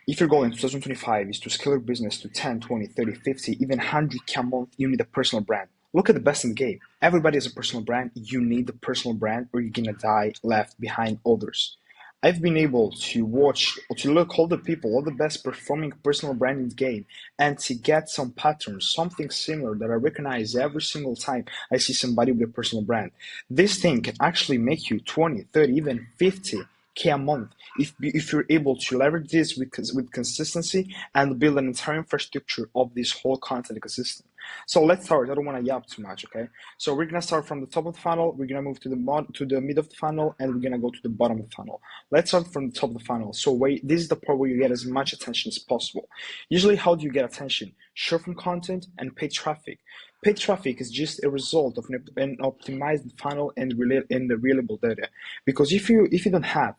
If your goal in 2025 is to scale your business to 10, 20, 30, 50, even 100K a month, you need a personal brand. Look at the best in the game. Everybody has a personal brand. You need the personal brand or you're going to die left behind others. I've been able to watch, to look all the people, all the best performing personal brand in the game, and to get some patterns, something similar that I recognize every single time I see somebody with a personal brand. This thing can actually make you 20, 30, even 50K a month if you're able to leverage this with consistency and build an entire infrastructure of this whole content ecosystem. So let's start. I don't want to yap too much, okay? So we're gonna start from the top of the funnel. We're gonna move to the mid of the funnel, and we're gonna go to the bottom of the funnel. Let's start from the top of the funnel. So this is the part where you get as much attention as possible. Usually, how do you get attention? Short-form content and paid traffic. Paid traffic is just a result of an optimized funnel and the reliable data. Because if you don't have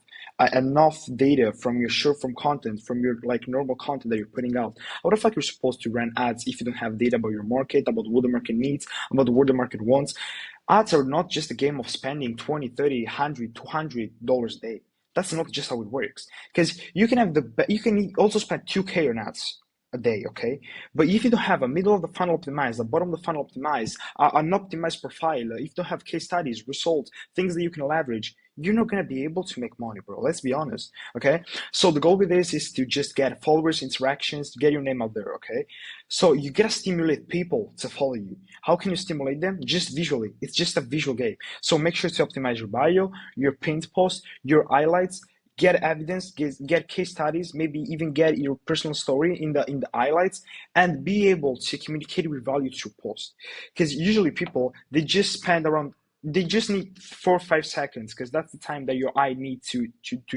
enough data from your short-form content, from your like normal content that you're putting out, how the fuck you're supposed to run ads if you don't have data about your market, about what the market needs, about what the market wants? Ads are not just a game of spending 20, 30, 100, $200 a day. That's not just how it works. Because you can have you can also spend 2K on ads a day, okay? But if you don't have a middle of the funnel optimized, a bottom of the funnel optimized, an optimized profile, if you don't have case studies, results, things that you can leverage, you're not going to be able to make money, bro. Let's be honest, okay? So the goal with this is to just get followers, interactions, to get your name out there, okay? So you got to stimulate people to follow you. How can you stimulate them? Just visually. It's just a visual game. So make sure to optimize your bio, your pinned post, your highlights, get evidence, get case studies, maybe even get your personal story in the highlights, and be able to communicate with value to your post. Because usually people, they just need 4 or 5 seconds because that's the time that your eye needs to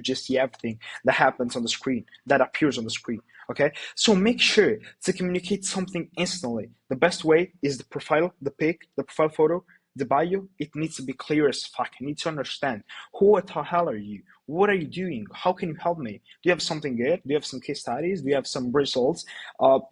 just see everything that happens on the screen, that appears on the screen. Okay, so make sure to communicate something instantly. The best way is the profile, the pic, the profile photo, the bio. It needs to be clear as fuck. You need to understand who the hell are you? What are you doing? How can you help me? Do you have something good? Do you have some case studies? Do you have some results?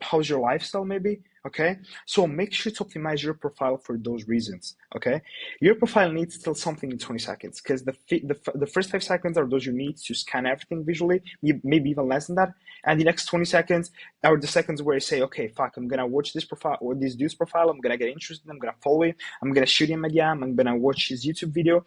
How's your lifestyle maybe? Okay, so make sure to optimize your profile for those reasons. Okay, your profile needs to tell something in 20 seconds because the first 5 seconds are those you need to scan everything visually, maybe even less than that. And the next 20 seconds are the seconds where you say, okay, fuck, I'm gonna watch this profile or this dude's profile. I'm gonna get interested. I'm gonna follow him. I'm gonna shoot him a DM. I'm gonna watch his YouTube video.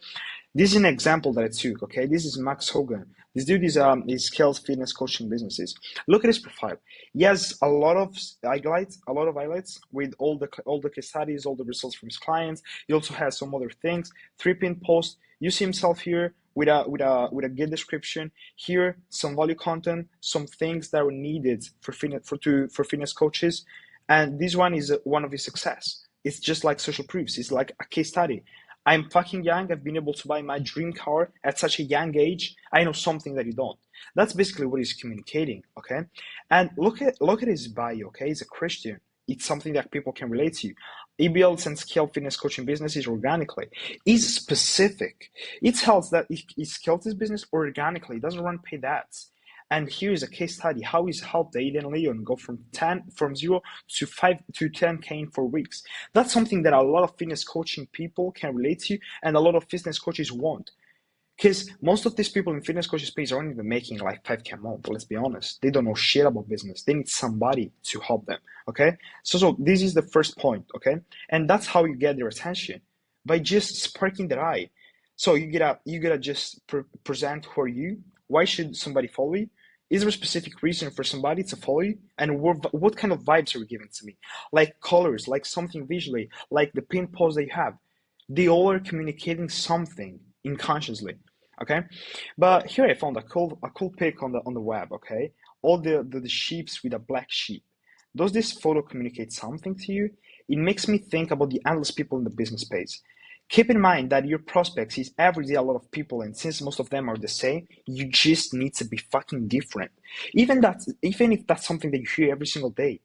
This is an example that I took, okay? This is Max Hogan. This dude is he scales fitness coaching businesses. Look at his profile. He has a lot of highlights with all the case studies, all the results from his clients. He also has some other things. 3-pin post. You see himself here with a good description. Here, some value content, some things that are needed for fitness coaches. And this one is one of his success. It's just like social proofs. It's like a case study. I'm fucking young. I've been able to buy my dream car at such a young age. I know something that you don't. That's basically what he's communicating, okay? And look at his bio, okay? He's a Christian. It's something that people can relate to. He builds and scales fitness coaching businesses organically. He's specific. It tells that he scales his business organically. He doesn't run paid ads. And here is a case study how he's helped Aiden Leon go from 0 to 5 to 10K in 4 weeks. That's something that a lot of fitness coaching people can relate to, and a lot of fitness coaches want. Because most of these people in fitness coaches space aren't even making like 5K a month. Let's be honest. They don't know shit about business. They need somebody to help them. Okay. So this is the first point. Okay. And that's how you get their attention, by just sparking their eye. So you gotta just present who are you. Why should somebody follow you? Is there a specific reason for somebody to follow you? And what kind of vibes are you giving to me? Like colors, like something visually, like the pin post that you have. They all are communicating something unconsciously. Okay, but here I found a cool pic on the web. Okay, all the sheeps with a black sheep. Does this photo communicate something to you? It makes me think about the endless people in the business space. Keep in mind that your prospects is every day a lot of people, and since most of them are the same, you just need to be fucking different. Even if that's something that you hear every single day.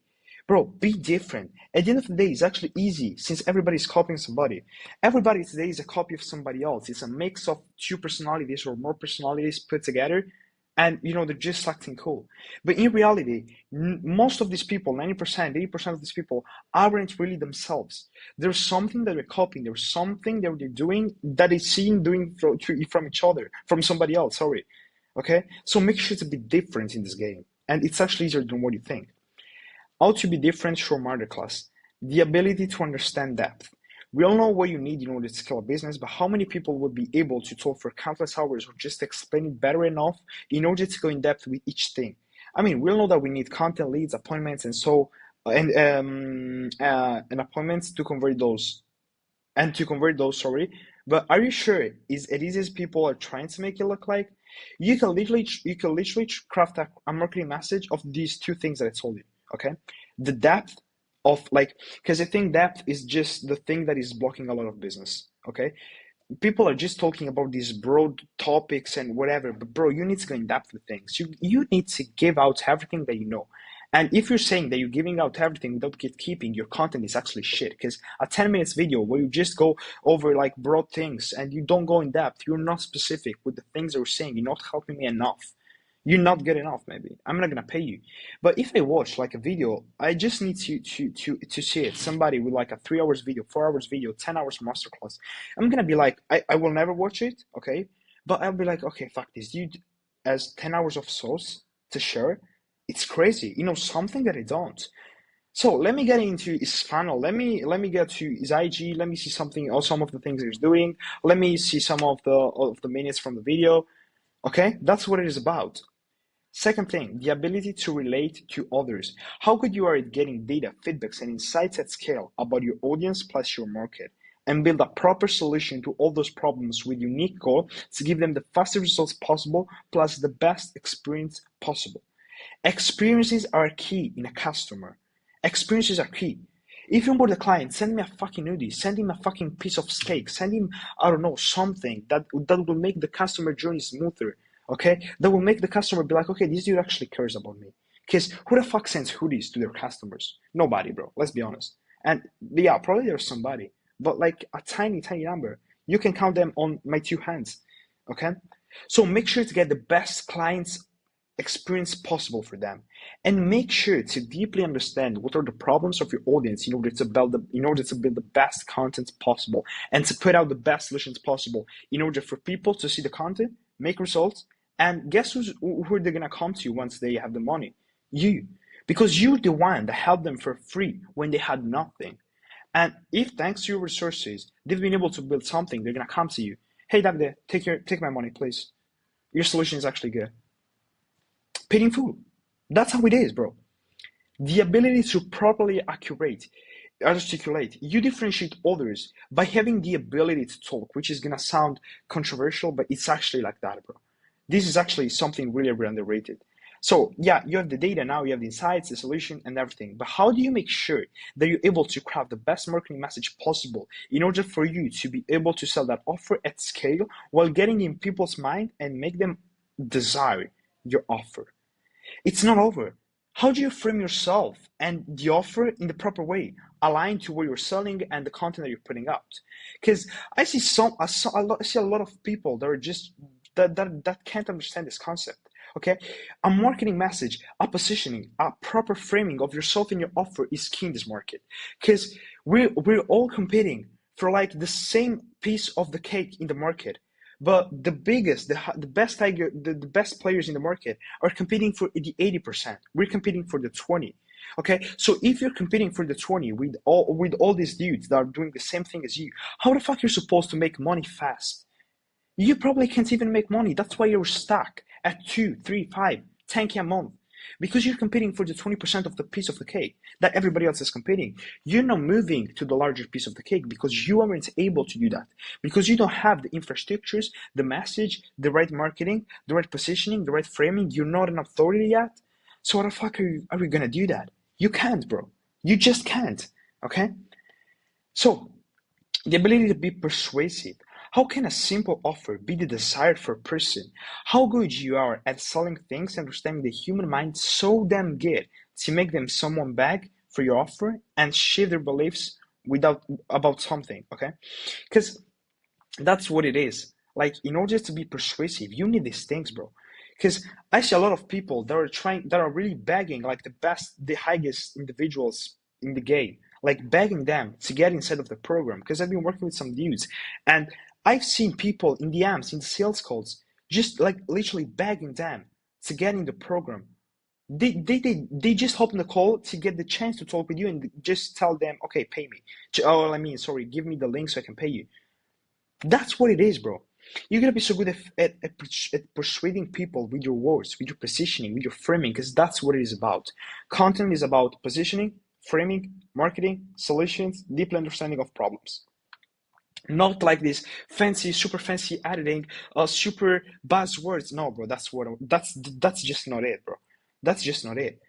Bro, be different. At the end of the day, it's actually easy since everybody's copying somebody. Everybody today is a copy of somebody else. It's a mix of 2 personalities or more personalities put together, and they're just acting cool. But in reality, most of these people, 90%, 80% of these people aren't really themselves. There's something that they're copying. There's something that they're doing that is seen doing from each other, from somebody else, sorry. Okay? So make sure to be different in this game. And it's actually easier than what you think. How to be different from other class. The ability to understand depth. We all know what you need in order to scale a business, but how many people would be able to talk for countless hours or just explain it better enough in order to go in depth with each thing? I mean, we all know that we need content, leads, appointments, and appointments to convert those sorry. But are you sure is it easy as people are trying to make it look like? You can literally craft a marketing message of these two things that I told you. Okay, the depth of like, because I think depth is just the thing that is blocking a lot of business. Okay, people are just talking about these broad topics and whatever, but bro, you need to go in depth with things. You need to give out everything that you know. And if you're saying that you're giving out everything without gatekeeping, your content is actually shit. Because a 10 minutes video where you just go over like broad things and you don't go in depth, you're not specific with the things that you're saying, you're not helping me enough. You're not good enough, maybe. I'm not gonna pay you. But if I watch like a video, I just need to see it. Somebody with like a 3 hours video, 4 hours video, 10 hours masterclass. I'm gonna be like, I will never watch it, okay? But I'll be like, okay, fuck this dude has 10 hours of sauce to share. It's crazy. You know, something that I don't. So let me get into his funnel. Let me get to his IG. Let me see something or some of the things he's doing. Let me see some of the minutes from the video. Okay, that's what it is about. Second thing, the ability to relate to others. How good you are at getting data, feedbacks, and insights at scale about your audience plus your market, and build a proper solution to all those problems with unique goal to give them the fastest results possible plus the best experience possible. Experiences are key in a customer. Experiences are key. If you want the client, send me a fucking nudie, send him a fucking piece of steak, send him, I don't know, something that will make the customer journey smoother. Okay? That will make the customer be like, okay, this dude actually cares about me. Because who the fuck sends hoodies to their customers? Nobody, bro. Let's be honest. And yeah, probably there's somebody, but like a tiny, tiny number. You can count them on my two hands. Okay? So make sure to get the best clients experience possible for them, and make sure to deeply understand what are the problems of your audience in order to build the best content possible and to put out the best solutions possible in order for people to see the content, make results, and guess who they're gonna come to once they have the money? You, because you're the one that helped them for free when they had nothing. And if thanks to your resources they've been able to build something, they're gonna come to you. Hey Davide, take my money, please. Your solution is actually good. Paid in full. That's how it is, bro. The ability to properly articulate. You differentiate others by having the ability to talk, which is gonna sound controversial, but it's actually like that, bro. This is actually something really, really underrated. So yeah, you have the data now, you have the insights, the solution, and everything. But how do you make sure that you're able to craft the best marketing message possible in order for you to be able to sell that offer at scale while getting in people's mind and make them desire your offer? It's not over. How do you frame yourself and the offer in the proper way, aligned to what you're selling and the content that you're putting out? Because I see a lot of people that are just that can't understand this concept. Okay, a marketing message, a positioning, a proper framing of yourself and your offer is key in this market. Because we're all competing for like the same piece of the cake in the market. But the best the best players in the market are competing for the 80%. We're competing for the 20. Okay, so if you're competing for the 20 with all these dudes that are doing the same thing as you, how the fuck you're supposed to make money fast? You probably can't even make money. That's why you're stuck at 2, 3, 5, 10K a month. Because you're competing for the 20% of the piece of the cake that everybody else is competing. You're not moving to the larger piece of the cake because you aren't able to do that. Because you don't have the infrastructures, the message, the right marketing, the right positioning, the right framing. You're not an authority yet. So how the fuck are we gonna do that? You can't, bro. You just can't. Okay? So the ability to be persuasive. How can a simple offer be the desired for a person? How good you are at selling things, understanding the human mind so damn good to make them someone beg for your offer and shift their beliefs about something, okay? Because that's what it is. Like, in order to be persuasive, you need these things, bro. Because I see a lot of people that are really begging, like the highest individuals in the game, like begging them to get inside of the program. Because I've been working with some dudes, and I've seen people in DMs, in the sales calls, just like literally begging them to get in the program. They just hop on the call to get the chance to talk with you and just tell them, okay, pay me. Oh, I mean, sorry, give me the link so I can pay you. That's what it is, bro. You're gonna be so good at persuading people with your words, with your positioning, with your framing, because that's what it is about. Content is about positioning, framing, marketing, solutions, deep understanding of problems. Not like this fancy, super fancy editing, super buzzwords. No, bro, that's just not it, bro. That's just not it.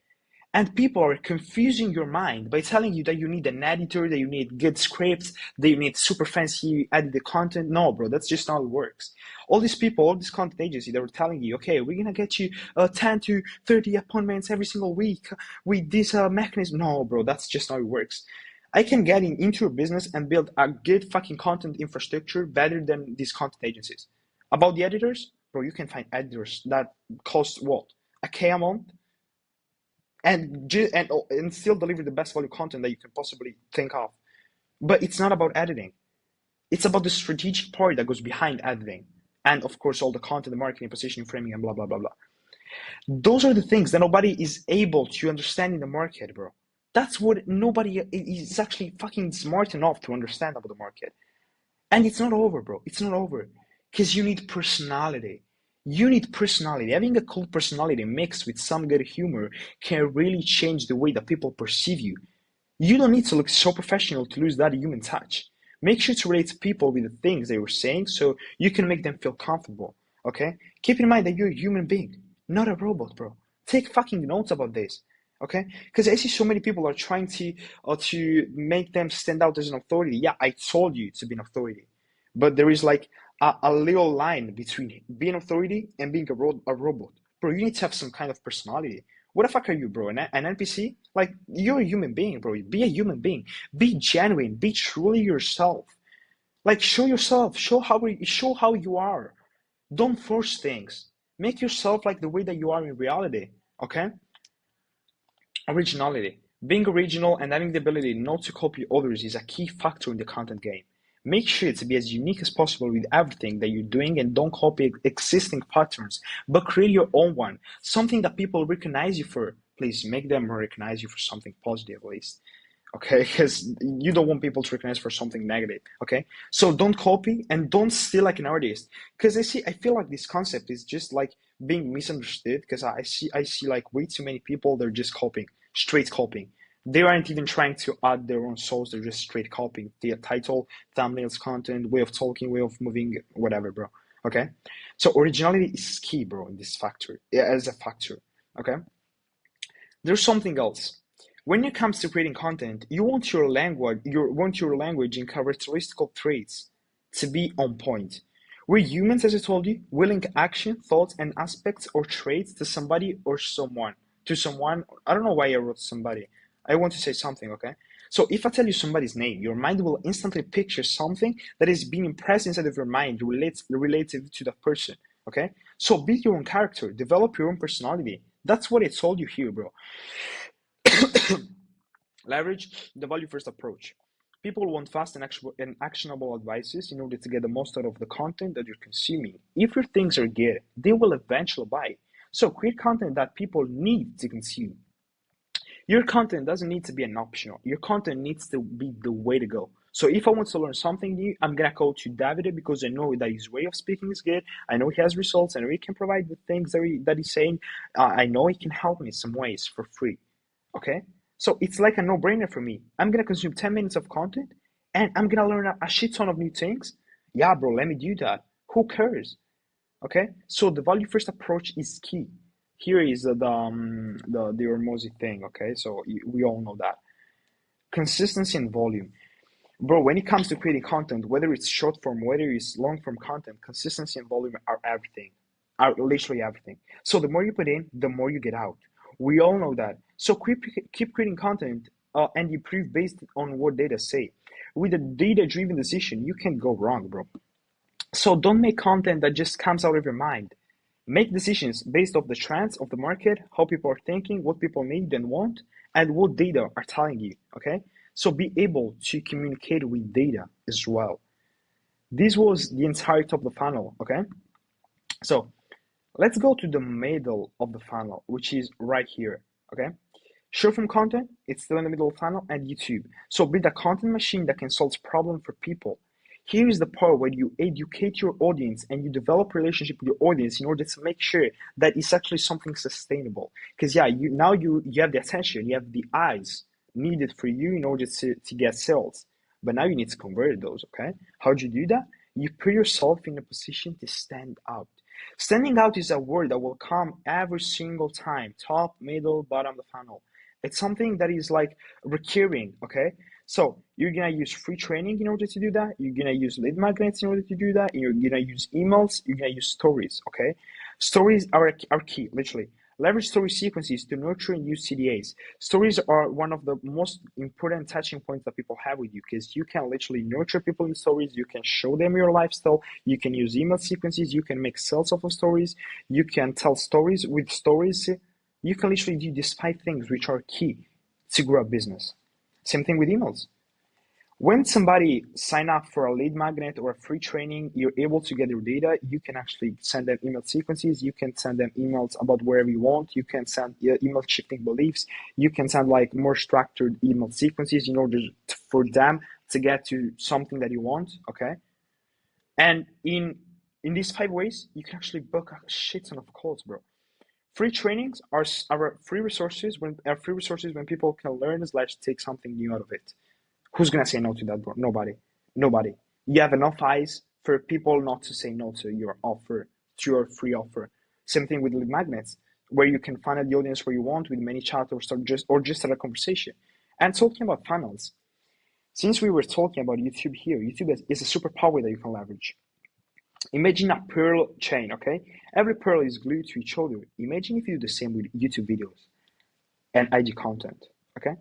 And people are confusing your mind by telling you that you need an editor, that you need good scripts, that you need super fancy edited content. No, bro, that's just not how it works. All these people, all these content agencies, they were telling you, okay, we're gonna get you 10 to 30 appointments every single week with this mechanism. No, bro, that's just not how it works. I can get into your business and build a good fucking content infrastructure better than these content agencies. About the editors, bro, you can find editors that cost what? A K a month? And still deliver the best value content that you can possibly think of. But it's not about editing. It's about the strategic part that goes behind editing. And of course, all the content, the marketing, positioning, framing, and blah, blah, blah, blah. Those are the things that nobody is able to understand in the market, bro. That's what nobody is actually fucking smart enough to understand about the market. And it's not over, bro. It's not over. Because you need personality. You need personality. Having a cool personality mixed with some good humor can really change the way that people perceive you. You don't need to look so professional to lose that human touch. Make sure to relate to people with the things they were saying so you can make them feel comfortable. Okay? Keep in mind that you're a human being, not a robot, bro. Take fucking notes about this. Okay? Because I see so many people are trying to make them stand out as an authority. Yeah, I told you to be an authority. But there is like a little line between being authority and being a robot. Bro, you need to have some kind of personality. What the fuck are you, bro? An NPC? Like, you're a human being, bro. Be a human being. Be genuine. Be truly yourself. Like, show yourself. Show how you are. Don't force things. Make yourself like the way that you are in reality. Okay? Originality. Being original and having the ability not to copy others is a key factor in the content game. Make sure to be as unique as possible with everything that you're doing and don't copy existing patterns, but create your own one. Something that people recognize you for. Please make them recognize you for something positive at least. Okay, because you don't want people to recognize for something negative. Okay, so don't copy and don't steal like an artist. Because I feel like this concept is just like being misunderstood. Because I see like way too many people. They're just copying, straight copying. They aren't even trying to add their own souls. They're just straight copying the title, thumbnails, content, way of talking, way of moving, whatever, bro. Okay, so originality is key, bro, in this factor, yeah, as a factor. Okay, there's something else. When it comes to creating content, you want your language and characteristical traits to be on point. We're humans, as I told you. We link action, thoughts, and aspects or traits to somebody or someone. To someone, I don't know why I wrote somebody. I want to say something, okay? So if I tell you somebody's name, your mind will instantly picture something that is being impressed inside of your mind related to that person, okay? So be your own character, develop your own personality. That's what I told you here, bro. Leverage the value first approach. People want fast and actionable advices in order to get the most out of the content that you're consuming. If your things are good, they will eventually buy. So create content that people need to consume. Your content doesn't need to be an optional. Your content needs to be the way to go. So if I want to learn something new, I'm gonna go to Davide because I know that his way of speaking is good. I know he has results. I know he can provide the things that he's saying. I know he can help me in some ways for free. Okay? So it's like a no-brainer for me. I'm gonna consume 10 minutes of content and I'm gonna learn a shit ton of new things. Yeah, bro, let me do that. Who cares? Okay? So the value first approach is key. Here is the Hormozy thing, okay? So we all know that. Consistency and volume. Bro, when it comes to creating content, whether it's short form, whether it's long form content, consistency and volume are everything, are literally everything. So the more you put in, the more you get out. We all know that. So keep creating content and improve based on what data say. With a data-driven decision, you can't go wrong, bro. So don't make content that just comes out of your mind. Make decisions based off the trends of the market, how people are thinking, what people need and want, and what data are telling you. Okay? So be able to communicate with data as well. This was the entire top of the funnel. Okay? So Let's go to the middle of the funnel, which is right here. Okay. Short form content, it's still in the middle of the funnel, and YouTube. So build a content machine that can solve problems for people. Here is the part where you educate your audience and you develop relationship with your audience in order to make sure that it's actually something sustainable. Because yeah, you have the attention, you have the eyes needed for you in order to get sales. But now you need to convert those, okay? How do you do that? You put yourself in a position to stand out. Standing out is a word that will come every single time, top, middle, bottom of the funnel. It's something that is like recurring, okay? So you're gonna use free training in order to do that. You're gonna use lead magnets in order to do that. You're gonna use emails. You're gonna use stories, okay? Stories are key, literally. Leverage story sequences to nurture and use CDAs. Stories are one of the most important touching points that people have with you because you can literally nurture people in stories. You can show them your lifestyle. You can use email sequences. You can make sales off of stories. You can tell stories with stories. You can literally do these 5 things which are key to grow a business. Same thing with emails. When somebody sign up for a lead magnet or a free training, you're able to get their data. You can actually send them email sequences. You can send them emails about wherever you want. You can send email shifting beliefs. You can send like more structured email sequences in order for them to get to something that you want. Okay. And in these 5 ways, you can actually book a shit ton of calls, bro. Free trainings are free resources when people can learn slash take something new out of it. Who's gonna say no to that, bro? Nobody. Nobody. You have enough eyes for people not to say no to your offer, to your free offer. Same thing with lead magnets, where you can find the audience where you want with many chat or just start a conversation. And talking about funnels, since we were talking about YouTube here, YouTube is a superpower that you can leverage. Imagine a pearl chain, okay? Every pearl is glued to each other. Imagine if you do the same with YouTube videos and IG content, okay?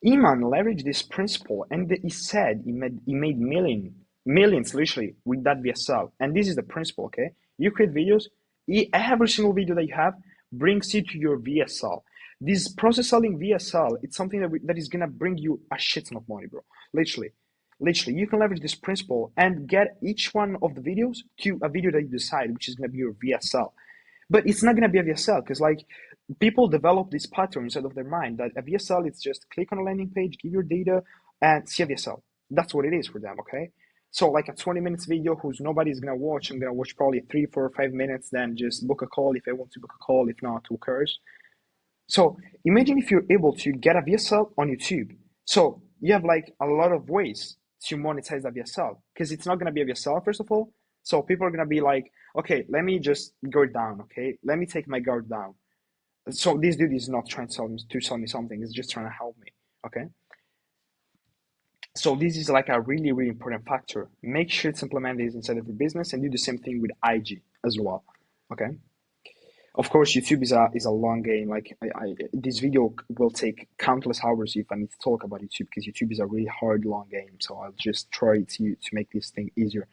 Iman leveraged this principle and he said he made millions literally with that VSL. And this is the principle, okay? You create videos, every single video that you have brings you to your VSL. This process selling VSL, it's something that is gonna bring you a shit ton of money, bro. Literally. Literally, you can leverage this principle and get each one of the videos to a video that you decide, which is gonna be your VSL. But it's not gonna be a VSL because like people develop this pattern inside of their mind that a VSL is just click on a landing page, give your data, and see a VSL. That's what it is for them, okay? So like a 20 minutes video who's nobody's gonna watch, I'm gonna watch probably 3, 4, 5 minutes, then just book a call if I want to book a call, if not, who cares? So imagine if you're able to get a VSL on YouTube. So you have like a lot of ways to monetize that VSL because it's not gonna be a VSL first of all. So people are gonna be like, okay, let me just guard down, okay? Let me take my guard down. So this dude is not trying to sell me something, he's just trying to help me, okay? So this is like a really, really important factor. Make sure to implement this inside of your business and do the same thing with IG as well, okay? Of course, YouTube is a long game. Like this video will take countless hours if I need to talk about YouTube because YouTube is a really hard, long game. So I'll just try to make this thing easier.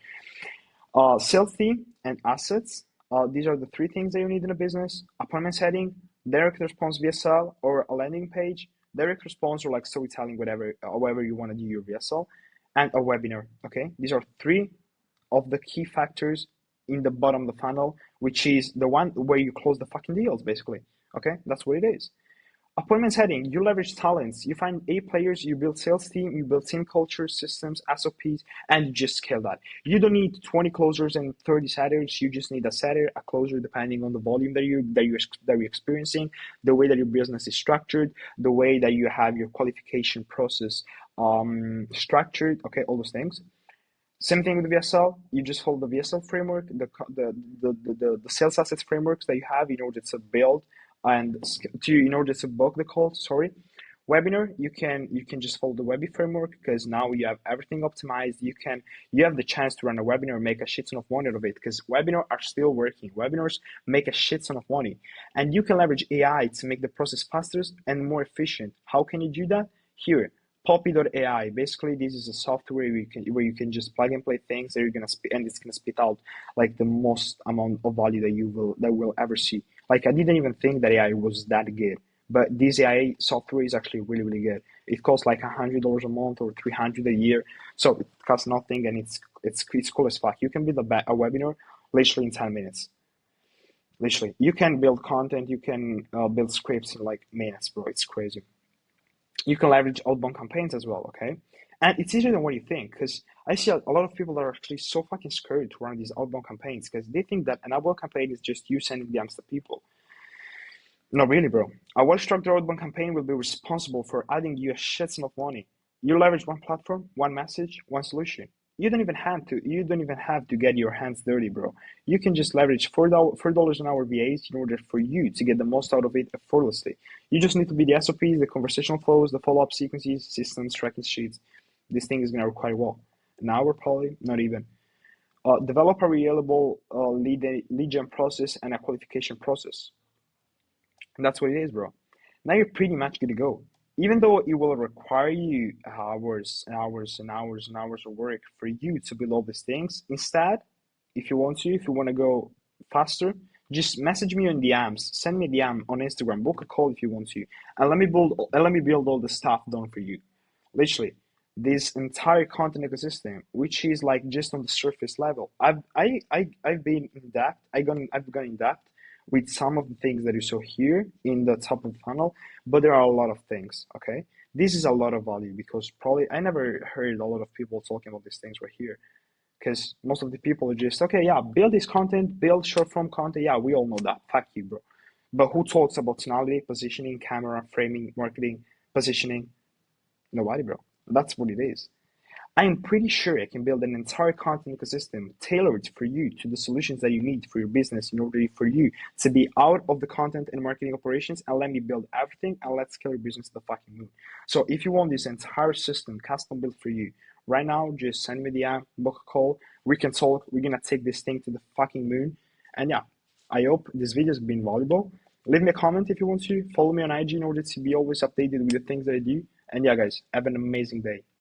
Sales team and assets. These are the 3 things that you need in a business. Appointment setting, direct response VSL or a landing page, direct response or like storytelling, however you want to do your VSL, and a webinar. Okay, these are 3 of the key factors in the bottom of the funnel, which is the one where you close the fucking deals, basically. Okay, that's what it is. Appointment setting, you leverage talents. You find A players, you build sales team, you build team culture, systems, SOPs, and you just scale that. You don't need 20 closers and 30 setters. You just need a setter, a closer, depending on the volume that you're experiencing, the way that your business is structured, the way that you have your qualification process structured. Okay, all those things. Same thing with VSL. You just follow the VSL framework, the sales assets frameworks that you have in order to build and in order to book the call. Sorry, webinar. You can just follow the Webby framework because now you have everything optimized. You have the chance to run a webinar and make a shit ton of money out of it because webinars are still working. Webinars make a shit ton of money, and you can leverage AI to make the process faster and more efficient. How can you do that? Here, Poppy.ai. Basically, this is a software where you can just plug and play things that you're gonna and it's gonna spit out like the most amount of value that will ever see. Like I didn't even think that AI was that good, but this AI software is actually really, really good. It costs like $100 a month or $300 a year, so it costs nothing and it's cool as fuck. You can build a webinar literally in 10 minutes. Literally, you can build content, you can build scripts in like minutes, bro. It's crazy. You can leverage outbound campaigns as well, okay? And it's easier than what you think, because I see a lot of people that are actually so fucking scared to run these outbound campaigns because they think that an outbound campaign is just you sending DMs to people. Not really, bro. A well-structured outbound campaign will be responsible for adding you a shit ton of money. You leverage one platform, one message, one solution. You don't even have to get your hands dirty, bro. You can just leverage $4 an hour VAs in order for you to get the most out of it effortlessly. You just need to be the SOPs, the conversational flows, the follow-up sequences, systems, tracking sheets. This thing is gonna require well. An hour probably, not even. Develop a reliable lead gen process and a qualification process. And that's what it is, bro. Now you're pretty much good to go. Even though it will require you hours and hours and hours and hours of work for you to build all these things, instead, if you want to go faster, just message me on DMs, send me a DM on Instagram, book a call if you want to, and let me build all the stuff done for you. Literally, this entire content ecosystem, which is like just on the surface level. I've been in depth. I've gone in depth with some of the things that you saw here in the top of the funnel, but there are a lot of things. Okay, this is a lot of value because probably I never heard a lot of people talking about these things right here. Because most of the people are just okay, yeah, build this content, build short form content. Yeah, we all know that. Fuck you, bro. But who talks about tonality, positioning, camera, framing, marketing, positioning? Nobody, bro. That's what it is. I am pretty sure I can build an entire content ecosystem tailored for you to the solutions that you need for your business in order for you to be out of the content and marketing operations and let me build everything and let's scale your business to the fucking moon. So if you want this entire system custom built for you, right now just send me the app, book a call, we can talk, we're gonna take this thing to the fucking moon. And yeah, I hope this video has been valuable. Leave me a comment if you want to. Follow me on IG in order to be always updated with the things that I do. And yeah, guys, have an amazing day.